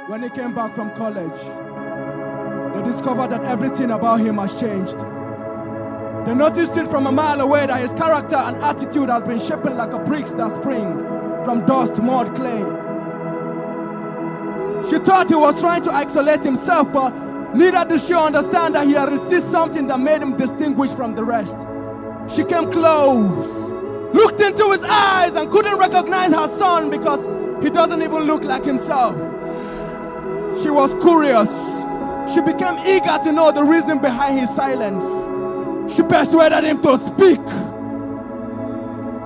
When he came back from college, they discovered that everything about him has changed. They noticed it from a mile away that his character and attitude has been shaping like a bricks that spring from dust, mud, clay. She thought he was trying to isolate himself, but neither did she understand that he had received something that made him distinguished from the rest. She came close, looked into his eyes and couldn't recognize her son because he doesn't even look like himself. She was curious. She became eager to know the reason behind his silence. She persuaded him to speak.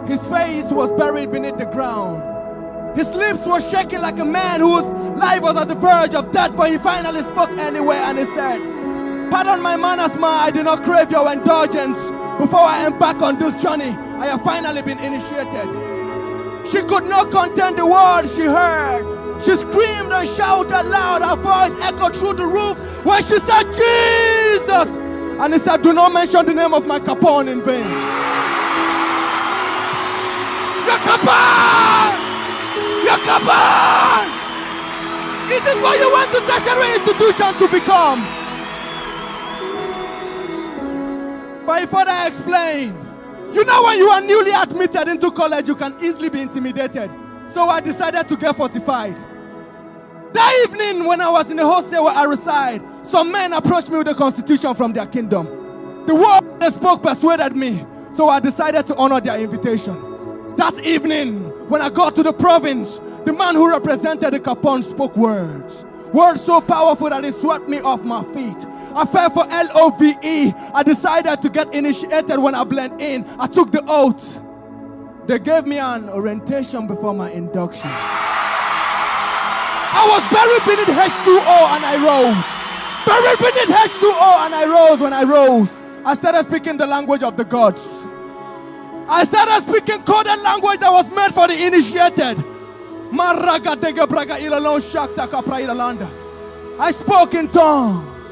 His face was buried beneath the ground. His lips were shaking like a man whose life was at the verge of death, but he finally spoke anyway and he said, "Pardon my manners, ma, I do not crave your indulgence. Before I embark on this journey, I have finally been initiated." She could not contain the words she heard. She screamed and shouted loud. Her voice echoed through the roof when she said, "Jesus!" And he said, "Do not mention the name of my Capone in vain." Your Capone! Your Capone! It is what you went to tertiary institution to become. But before I explain, you know when you are newly admitted into college, you can easily be intimidated. So I decided to get fortified. That evening when I was in the hostel where I reside, some men approached me with a constitution from their kingdom. The word they spoke persuaded me, so I decided to honor their invitation. That evening, when I got to the province, the man who represented the Capone spoke words. Words so powerful that it swept me off my feet. I fell for LOVE. I decided to get initiated when I blend in. I took the oath. They gave me an orientation before my induction. I was buried beneath H2O and I rose. Buried beneath H2O and I rose. When I rose, I started speaking the language of the gods. I started speaking coded language that was meant for the initiated. I spoke in tongues.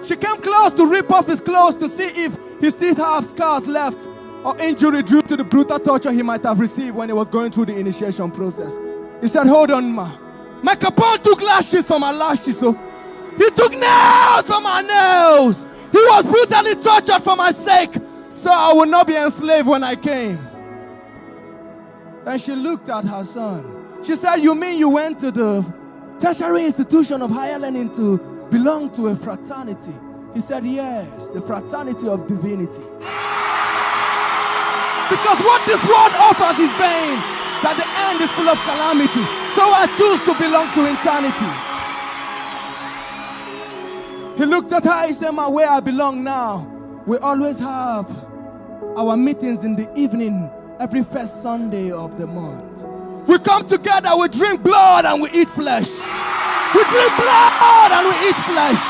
She came close to rip off his clothes to see if he still have scars left or injury due to the brutal torture he might have received when he was going through the initiation process. He said, "Hold on, ma. My Capone took lashes from my lashes, so he took nails from my nails. He was brutally tortured for my sake, so I would not be enslaved when I came." Then she looked at her son. She said, "You mean you went to the tertiary institution of higher learning to belong to a fraternity?" He said, "Yes, the fraternity of divinity. Because what this world offers is vain, that the end is full of calamity. So I choose to belong to eternity." He looked at her, he said, "Ma, where I belong now, we always have our meetings in the evening every first Sunday of the month. We come together, we drink blood and we eat flesh. We drink blood and we eat flesh."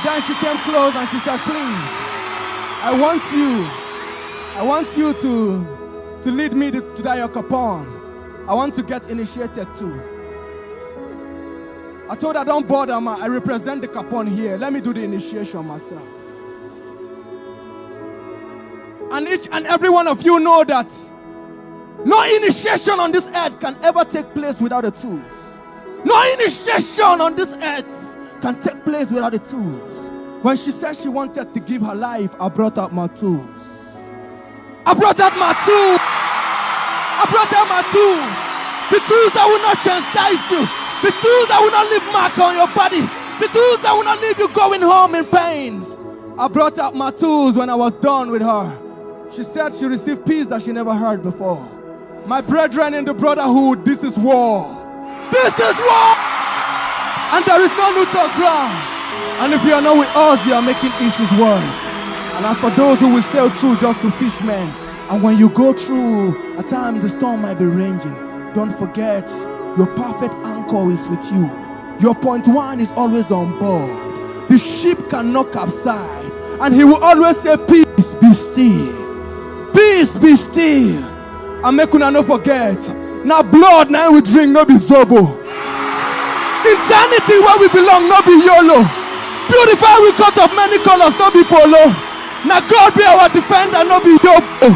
Then she came close and she said, "Please, I want you to lead me to that your Capone. I want to get initiated too." I told her, "Don't bother, ma. I represent the Capone here. Let me do the initiation myself." And each and every one of you know that no initiation on this earth can ever take place without the tools. No initiation on this earth can take place without the tools. When she said she wanted to give her life, I brought out my tools. I brought out my tools. I brought out my tools. The tools that will not chastise you. The tools that will not leave mark on your body. The tools that will not leave you going home in pains. I brought out my tools when I was done with her. She said she received peace that she never heard before. My brethren in the brotherhood, this is war. This is war! And there is no neutral ground. And if you are not with us, you are making issues worse. And as for those who will sail through just to fish men, and when you go through a time the storm might be raging, don't forget your perfect anchor is with you. Your point one is always on board. The ship cannot capsize. And he will always say, "Peace, be still. Peace, be still." And make una no forget, now blood now we drink, no be zobo. Eternity where we belong, no be YOLO. Beautify we cut of many colors, no be polo. Now God be our defender, no be yobo.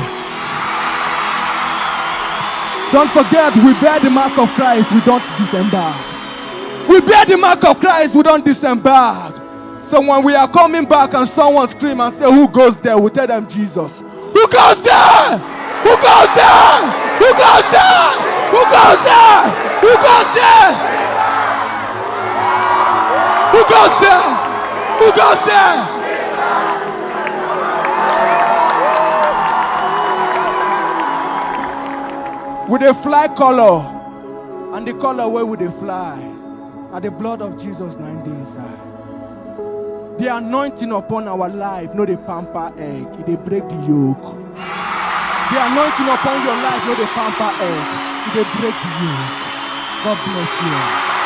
Don't forget, we bear the mark of Christ, we don't disembark. We bear the mark of Christ, we don't disembark. So when we are coming back and someone scream and say, who goes there? We tell them Jesus. Who goes there? Who goes there? Who goes there? Who goes there? Who goes there? Who goes there? Who goes there? With a fly color, and the color where would they fly? And the blood of Jesus 9 days inside. The anointing upon our life, no the pamper egg, they break the yoke. The anointing upon your life, no the pamper egg, they break the yoke. God bless you.